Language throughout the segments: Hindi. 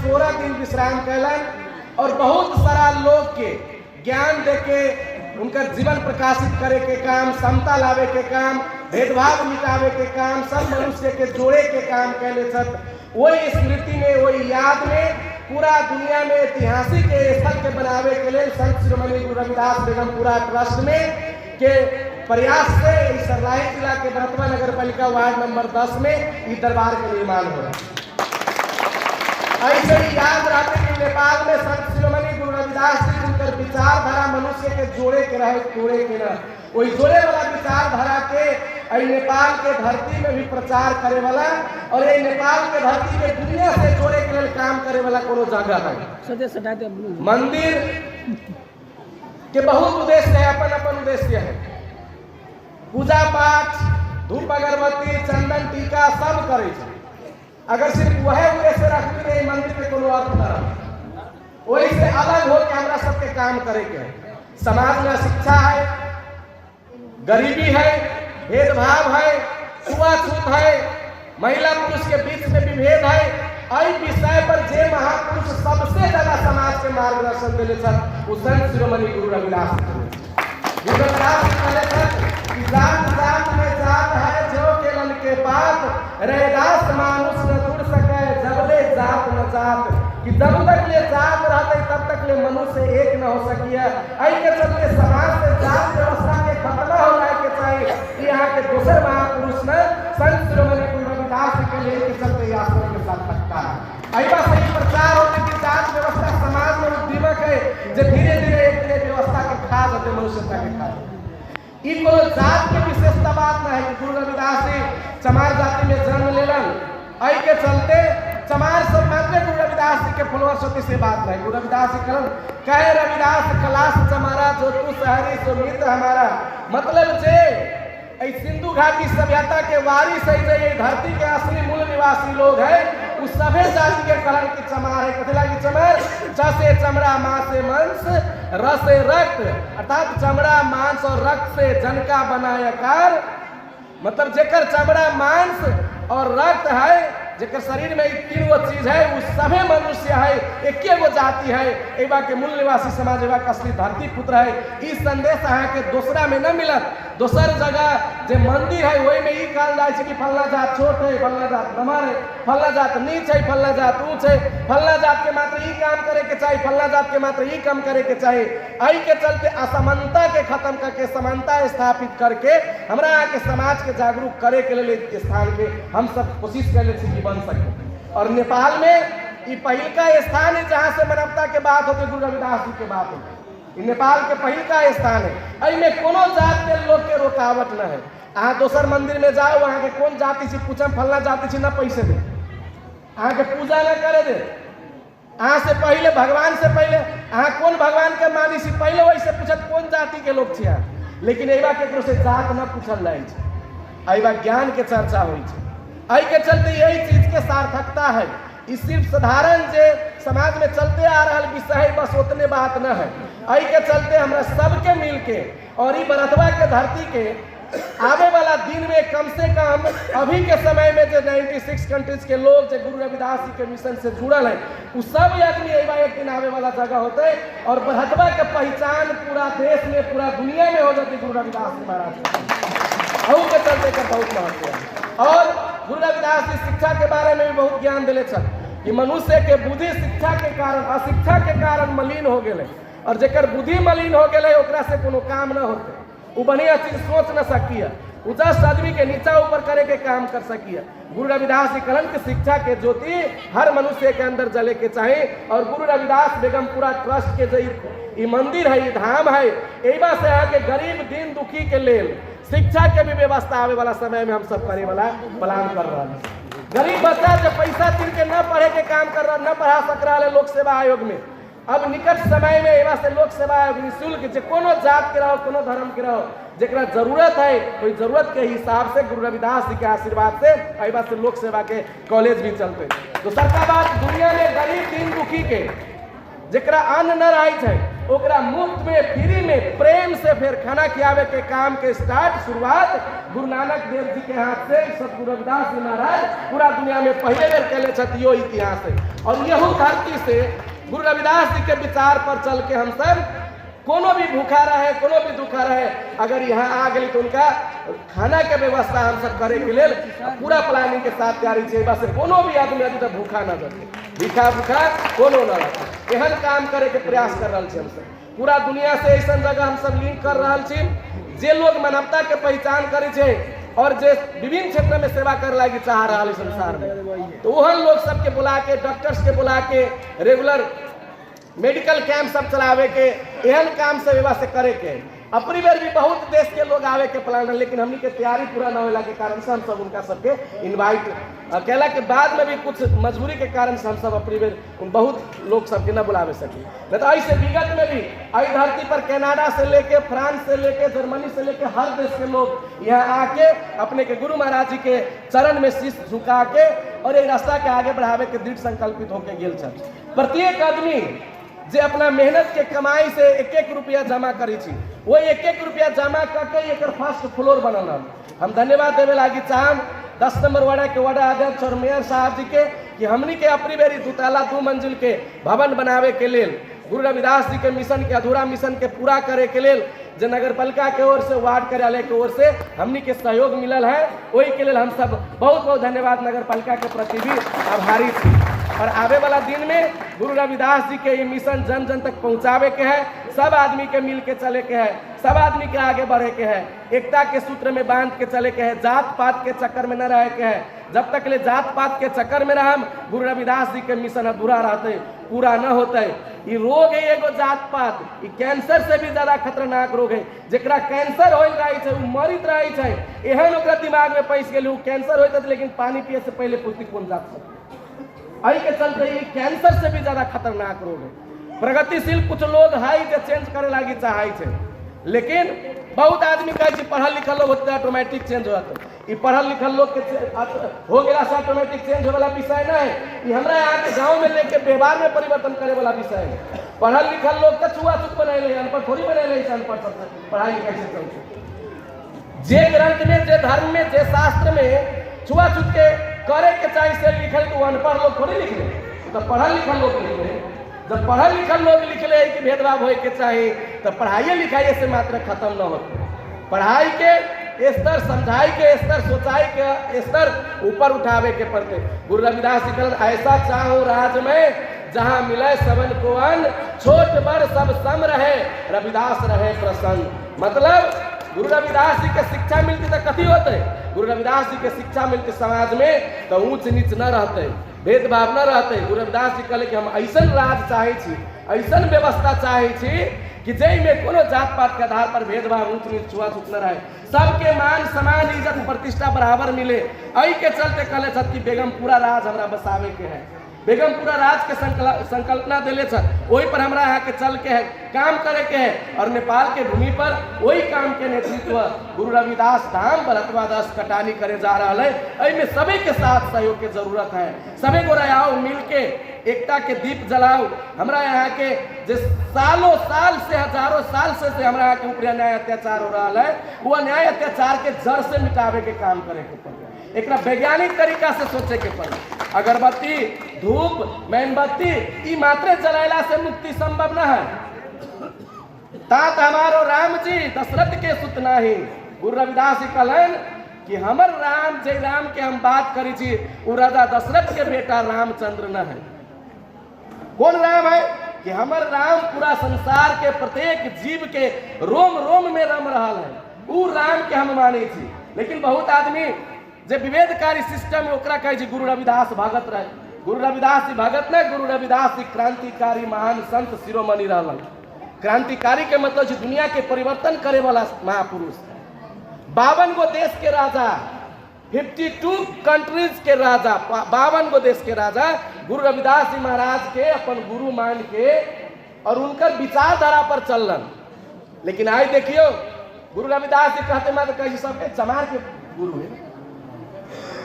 14 दिन विश्राम कैलन और बहुत सारा लोग के ज्ञान देके उनका जीवन प्रकाशित करे के काम, समता लावे के काम, भेदभाव मिटावे के काम, सब मनुष्य के जोड़े के काम कैले छत। वही स्मृति में, वही याद में पूरा दुनिया में ऐतिहासिक स्थल के बनावे के लिए संत शिरोमणि गुरु रविदास बेगमपुरा ट्रस्ट में के प्रयास से सरलाही जिला के बरतवा नगर पालिका वार्ड नंबर 10 में ये दरबार का निर्माण हो रहा है। ऐसे ही याद रखते कि नेपाल में संत शिरोमणि गुरु रविदास जी जिनकर विचारधारा मनुष्य के जोड़े के रहे, तोड़े के रहे, वही जोड़े वाला विचारधारा के नेपाल के धरती में भी प्रचार करे वाला और ये नेपाल के धरती में दुनिया से जोड़े के लिए काम करे वाला कोनो जगह है। मंदिर के बहुत उद्देश्य है, अपन अपन उद्देश्य है। पूजा पाठ, धूप अगरबत्ती, चंदन टीका सब करे। अगर सिर्फ वह उद्देश्य रखते नहीं मंदिर के कोनो अर्थ न, वही से अलग हो के हमरा सबके काम करे के है। समाज में शिक्षा है, गरीबी है, भेदभाव है, छुआछूत है, महिला पुरुष के बीच में विभेद है। आई विषय पर जे महापुरुष सबसे ज्यादा समाज के मार्गदर्शन दिले छथि, संत शिरोमणि गुरु रविदास जी। जात जात में जात है जो केलन के बात, रैदास मानुष न जुड़ सके जबले जात न जात। कि जब तक ले जात रहते तब तक ले मनुष्य एक न हो सकिए। आई के चलते समाज से जात व्यवस्था के खत्म हो जाए के चाहिए। यहाँ के दूसरे महापुरुष ने संत शिरोमणि गुरु रविदास के लिए के चलते आश्रम के साथ रखता है। ऐसा सही प्रचार होने की जात व्यवस्था समाज में उद्दीपक है जो धीरे धीरे एक व्यवस्था के खा जाते, मनुष्यता के खा। ई कोनो जात के विशेषता बात न है कि गुरु रविदास जी चमार जाति में जन्म लेलन, आई के चलते चमार सब मात्र गुरु रविदास जी के फॉलोअर्स होती से बात नहीं। गुरु रविदास जी कहलन कहे रविदास कलाश चमारा जो तू शहरी सो मित्र हमारा। मतलब जे सिंधु घाटी सभ्यता के वारिस है, जो ये धरती के असली मूल निवासी लोग है, उस सभी जाति के कलन की चमार है। कथिला की चमार से चमड़ा, मां से मांस, रस से रक्त, अर्थात चमड़ा मांस और रक्त से जन का बनाया कार। मतलब जेकर चमड़ा मांस और रक्त है, जेकर शरीर में तीन वो चीज है, वो सभी मनुष्य है, एक वो जाति है। एवा के मूल निवासी समाज, एवा का असली धरती पुत्र है। इस संदेश है कि दूसरा में न मिलत। दोसर जगह जो मंदिर है वही में कहल जाए कि फलना जात छोट है, फलना जात नमर है, फलना जात नीच है, फलना जात ऊंच है, फलना जात के मात्र ये काम करे के चाहिए, फलना जात के मात्र ये काम करे के चाहिए। आई के चलते असमानता के खत्म करके समानता स्थापित करके हमरा के समाज के जागरूक करे के लिए स्थान के हम सब कोशिश कर ले बन सके। और नेपाल में ये पहल का स्थान है जहाँ से मानवता के बात होती, गुरु रविदास जी के बात होती। नेपाल के पहल का स्थान है। अमे कोनो जात के लोग के रुकावट न है। अहाँ दोसर मंदिर में जाओ, वहाँ के कौन जाति से पूछम, फलना जाति से न पैसे दे, अहाँ के पूजा न करे दे। अहाँ से पहले भगवान से पहले अहाँ कौन भगवान के मानी सी, पहले वैसे पूछत कौन जाति के लोग छिया। लेकिन एवा केकरो से जात न पूछल जाए, एवा ज्ञान के चर्चा हो। आई के चलते यही चीज के सार्थकता है। इस सिर्फ साधारण जे समाज में चलते आ रहा विषय बस उतने बात न है। आई के चलते हमरा सबके मिल के और ये बरतवा के धरती के आने वाला दिन में कम से कम अभी के समय में जो 96 कंट्रीज के लोग जो गुरु रविदास जी के मिशन से जुड़ल है, वो सब आदमी एक दिन आने वाला जगह होते है और बरतवा के पहचान पूरा देश में, पूरा दुनिया में हो जाती गुरु रविदास जी महाराज। और के चलते का बहुत महत्व है। और गुरु रविदास जी शिक्षा के बारे में भी बहुत ज्ञान दिले कि मनुष्य के बुद्धि शिक्षा के कारण, अशिक्षा के कारण मलिन हो गए और जेकर बुद्धि मलिन हो गए ओकरा से कोनो काम न होते, वो बढ़िया चीज सोच न सकिए, वो 10 आदमी के नीचा ऊपर करे के काम कर सकिए। गुरु रविदास जी कहलन कि शिक्षा के ज्योति हर मनुष्य के अंदर जले के चाहिए। और गुरु रविदास बेगमपुरा ट्रस्ट के जो ये मंदिर है, ये धाम है, एवा से है कि गरीब दीन दुखी के लेल शिक्षा के भी व्यवस्था आने वाला समय में हम सब करे वाला प्लान कर रहा है। गरीब बच्चा जो पैसा तीन के न पढ़े के काम कर रहा, न पढ़ा सक रहा है लोक सेवा आयोग में, अब निकट समय में एवा से लोक सेवा आयोग निःशुल्क जो कोनो जात के रहो, कोनो धर्म के रहो, जरा जरूरत है कोई जरूरत के हिसाब से गुरु रविदास जी के आशीर्वाद से एवा से लोक सेवा के कॉलेज भी चलते। तो सरकार बात दुनिया में गरीब दीन दुखी के जरा अन्न न रही है, ओकरा मुफ्त में फ्री में प्रेम से फिर खाना खियावे के काम के शुरुआत गुरु नानक देव जी के हाथ से सतगुरु रविदास जी महाराज पूरा दुनिया में पहले बेर कैले छथियो इतिहास है। और यहू धरती से गुरु रविदास जी के विचार पर चल के हम सब कोनो भी भूखा रहे कोनो भी दुखा रहे अगर यहाँ आ गई तो उनका खाना के व्यवस्था हम सब करे के लिए पूरा प्लानिंग के साथ तैयारी है। बस कोनो भी आदमी अभी तक भूखा न रहे, भूखा भूखा कोनो न रहे, एहन काम करे के प्रयास कर रहा हम सब। पूरा दुनिया से ऐसा जगह हम सब लिंक कर रहा छी जे लोग मानवता के पहचान करे छे और जे विभिन्न क्षेत्र में सेवा कर लागी चाह रहा है संसार में, तो वह लोग सबके बुला के डॉक्टर्स के बुला के रेगुलर मेडिकल कैंप सब चलावे के एहन काम से व्यवस्था करे के। अपनी बेर भी बहुत देश के लोग आवे के प्लान है, लेकिन हमनी के तैयारी पूरा न होला के कारण से हम सब उनका सबके इनवाइट केला के बाद में भी कुछ मजबूरी के कारण से हम सब अपनी बेर बहुत लोग सबके न बुलावे सके। नहीं तो ऐसे विगत में भी आई धरती पर कनाडा से लेके फ्रांस से लेके जर्मनी से लेके हर देश के लोग यहाँ आके अपने के गुरु महाराज जी के चरण में शीश झुका के और एक रास्ता के आगे बढ़ावे के दृढ़ संकल्पित होके गेल छल। प्रत्येक आदमी जे अपना मेहनत के कमाई से एक एक रुपया जमा करी छी वो एक एक रुपया जमा करके एक फर्स्ट फ्लोर बनल। हम धन्यवाद देवे लागी चाहम 10 नंबर वार्ड के वार्ड अध्यक्ष और मेयर साहब जी के कि हमनी के अपनी बेरी 2 मंजिल के भवन बनावे के लिए गुरु रविदास जी के मिशन के अधूरा मिशन के पूरा करे के लिए जो नगर पालिका के ओर से वार्ड कार्यालय के ओर से हमनी के सहयोग मिलल है, वही के लिए हम सब बहुत बहुत धन्यवाद नगर पालिका के प्रति भी आभारी थी। और आवे वाला दिन में गुरु रविदास जी के ये मिशन जन जन तक पहुंचावे के है, सब आदमी के मिल के चले के है, सब आदमी के आगे बढ़े के है, एकता के सूत्र में बांध के चले के है, जात पात के चक्कर में न रहे के है। जब तक ले जात पात के चक्कर में रहम गुरु रविदास जी के मिशन अधूरा रहते, पूरा न होते। ये रोग है एगो जात पात, ये कैंसर से भी ज्यादा खतरनाक रोग है। जेकरा कैंसर हो रही है वो मरित रही है, एहन ओकरा दिमाग में पैस गेल कैंसर होते लेकिन पानी पिए से पहले पूर्ति कौन जात सकते। आई के चलते ये कैंसर से भी ज्यादा खतरनाक रोग है। प्रगतिशील कुछ लोग है जो चेंज करे लागी चाहे थे, लेकिन बहुत आदमी कहे पढ़ल लिखल लोग होते ऑटोमेटिक चेंज हो जाते। ये पढ़ल लिखल लोग के हो गया से ऑटोमेटिक चेंज हो वाला विषय न है, ये हमरा यहाँ के गाँव में लेके व्यवहार में परिवर्तन करे वाला विषय है। पढ़ल लिखल लोग का छुआछूत बनैले, अनपढ़ थोड़ी बनैले, अनपढ़ पढ़ाई लिखाई से चलते। जे ग्रंथ में जे धर्म में जे शास्त्र में छुआछूत के करे के चाहिए से लिखे तो अनपढ़ लोग थोड़ी लिख ले, तो पढ़ल लिखल लोग लिख ले। जब पढ़ल लिखल लोग लिख ले कि भेदभाव होए के चाहिए तो पढ़ाई लिखाई से मात्र खत्म न होते। पढ़ाई के स्तर, समझाई के स्तर, सोचाई के स्तर ऊपर उठावे के पड़ते। गुरु रविदास जी कहते ऐसा चाहो राज में जहाँ मिले सबन को अन्न, छोट बड़ सब सम रहे रविदास रहे प्रसन्न। मतलब गुरु रविदास जी के शिक्षा मिलती तो कथी होते, गुरु रविदास जी के शिक्षा मिलती समाज में तो ऊंच नीच न रहते, भेदभाव न रहते। गुरु रविदास जी कहले कि हम ऐसा राज चाहे छी, ऐसा व्यवस्था चाहे छी कि जय में कोनो जात पात के आधार पर भेदभाव ऊंच नीच छुआछूत न रहे, सबके मान सम्मान इज्जत प्रतिष्ठा बराबर मिले। आई के चलते कहले छत कि बेगमपुरा राज हमरा बसावे के है, बेगमपुरा राज के संकल्पना दिले छ, वही पर हमरा यहाँ के चल के है, काम करे के है। और नेपाल के भूमि पर वही काम के नेतृत्व गुरु रविदास धाम बरतवा 10 कटानी करे जा रहा है। ऐमें सभी के साथ सहयोग की जरूरत है, सभी को आओ मिल के एकता के दीप जलाओ। हमरा यहाँ के जिस सालों साल से हजारों साल से हमरा यहाँ के ऊपर अन्याय अत्याचार हो रहा है, वो अन्याय अत्याचार के जड़ से मिटावे के काम करे के पड़े, एक वैज्ञानिक तरीका से सोचे के पड़े। अगरबत्ती, धूप, मेणबत्ती ई मात्रे जलाइला से मुक्ति संभव न है। तात हमारो राम जी दशरथ के सुत नाही। गुरु रविदास जी कहलन कि हमर राम जय राम के हम बात करी छी, वो राजा दशरथ के बेटा रामचंद्र न है। कौन राम है कि हमर राम पूरा संसार के प्रत्येक जीव के रोम रोम में रम रहा है, वो राम के हम माने छी। लेकिन बहुत आदमी जे विभेदकारी सिस्टम में ओकरा कहे गुरु रविदास भगत रहे। गुरु रविदास जी भगत न, गुरु रविदास जी क्रांतिकारी महान संत शिरोमणि रहलन। क्रांतिकारी के मतलब दुनिया के परिवर्तन करे वाला महापुरुष, 52 गो देश के राजा, 52 कंट्रीज के राजा, 52 गो देश के राजा गुरु रविदास जी महाराज के अपन गुरु मान के और उनकर विचारधारा पर चलन। लेकिन आज देखियो गुरु रविदास जी कहते मैं तो कही सबके चमार के गुरु है,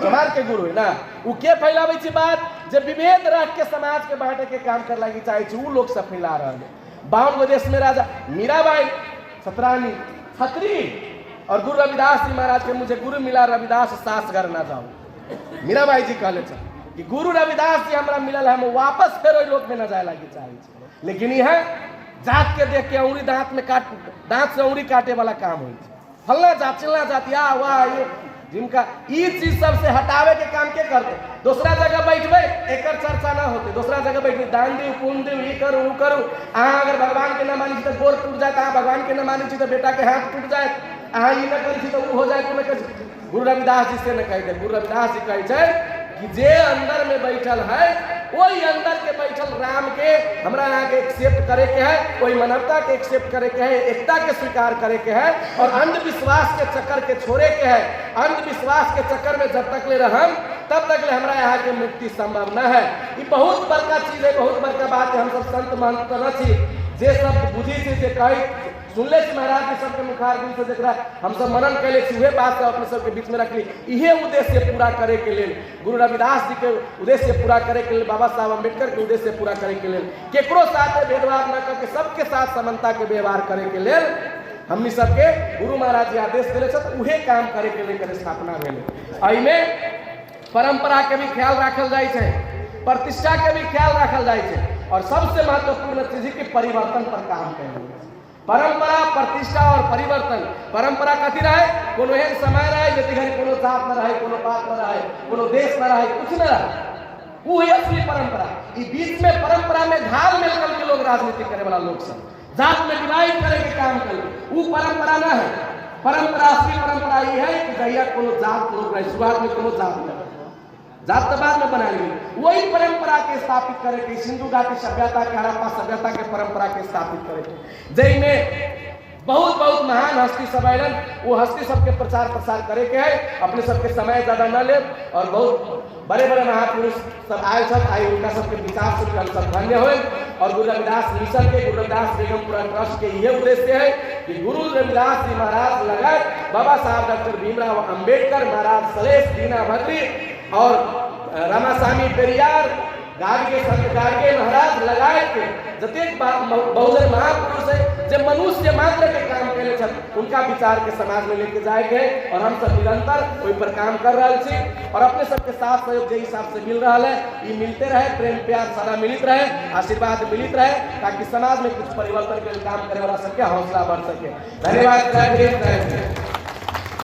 चमार के गुरु है ना, वो के फैलावे छी बात जब विभेद रख के समाज के बांटे के काम कर लगी चाहे वो लोग सब फैला रहे हैं। 52 देश में राजा मीराबाई सतरानी छत्री और गुरु रविदास जी महाराज के मुझे गुरु मिला रविदास सास घर ना जाओ। मीराबाई जी कहले कि गुरु रविदास जी हमरा मिलल है, हम वापस फिर लोक में न जाए लगी चाहिए। लेकिन यह जात के देख के अंगुरी दांत में काट दांत से अंगुरी काटे वाला काम हुई। फलना जात चिल्ला जात या वाह ये जिनका ये चीज सबसे हटावे के काम के करते। दूसरा जगह बैठबे एक चर्चा ना होते, दूसरा जगह बैठबे दान दी पुण्य दी ये करू वो करू। अगर भगवान के न मानी तो गोर टूट जाए, भगवान के न मानी तो बेटा के हाथ टूट जाए, अहाँ ये न करी तो वो हो जाए। गुरु रविदास जी से न कहे, गुरु रविदास जी कहे कि जे अंदर में बैठल है वही अंदर के बैठल राम के हमरा यहाँ के एक्सेप्ट करे के है, वही मानवता के एक्सेप्ट करे के है, एकता के स्वीकार करे के है और अंधविश्वास के चक्कर के छोड़े के है। अंधविश्वास के चक्कर में जब तक ले रहम तब तक ले हमरा यहाँ के मुक्ति संभव न है। ये बहुत बड़का चीज है, बहुत बड़का बात है। हम सब संत महंत न छी जे सब बुझी थी जे कही सुनले छी महाराज जी सबके मुखार दिन से जरा हम सब मनन कैले छी, उहे बात अपने सबके बीच में रखली। इहे उद्देश्य पूरा करे के लेल, गुरु रविदास जी के उद्देश्य पूरा करे के लेल, बाबा साहब अम्बेडकर के उद्देश्य पूरा करे के लेल, केकरो साथ भेदभाव न करके सबके साथ समानता के व्यवहार करे के लेल हमनी सबके गुरु महाराज जी आदेश दिले छथि, उहे काम करे के लेल स्थापना भेले। एहिमे परंपरा के भी ख्याल राखल जाय छै, प्रतिष्ठा के भी ख्याल राखल जाय छै और सबसे महत्वपूर्ण चीज है कि परिवर्तन पर काम करें। परंपरा, प्रतिष्ठा और परिवर्तन। परंपरा कथी रहे, कोनो एहन समय रहे जति घड़ी कोनो जात न रहे, कोनो बात न रहे, कोनो देश न रहे, कुछ न रहे, वो है असली परंपरा। इस बीच में परंपरा में घाल मिल करके लोग राजनीति करे वाला लोग सब जात में डिवाइड करे के काम करे, वो परंपरा न है। परंपरा, असली परंपरा ये है कि जहिया कोनो जात लोग रहे, शुरुआत में कोनो जात न जात बाद में बना ली, वही परंपरा के स्थापित करे के सिंधु घाटी सभ्यता के, हड़प्पा सभ्यता के परंपरा के स्थापित करे के, जई में बहुत बहुत महान हस्ती सब आयलन, वो हस्ती सबके प्रचार प्रसार करे के है। अपने सबके समय ज्यादा न ले और बहुत बड़े बड़े महापुरुष सब आए सब आई, उनका सबके विचार से हम सब धन्य हुए। और गुरु रविदास मिशन के, गुरु रविदास बेगमपुरा ट्रस्ट के ये उद्देश्य है कि गुरु रविदास जी महाराज लगाए बाबा साहब डॉक्टर भीमराव अम्बेडकर महाराज, सलेश दीना भद्री और रामास्वामी पेरियार, गार्गे संत गार्गे महाराज लगाए के जतेक बहुजन महापुरुष है जो मनुष्य मात्र के काम करे छन, उनका विचार के समाज में लेके जाए गए और हम सब निरंतर वही पर काम कर रहे छी और अपने सबके साथ सहयोग जे हिसाब से मिल रहा है ये मिलते रहे, प्रेम प्यार सदा मिलित रहे, आशीर्वाद मिलित रहे, ताकि समाज में कुछ परिवर्तन के काम करे वाला सबके हौसला बढ़ सके। धन्यवाद।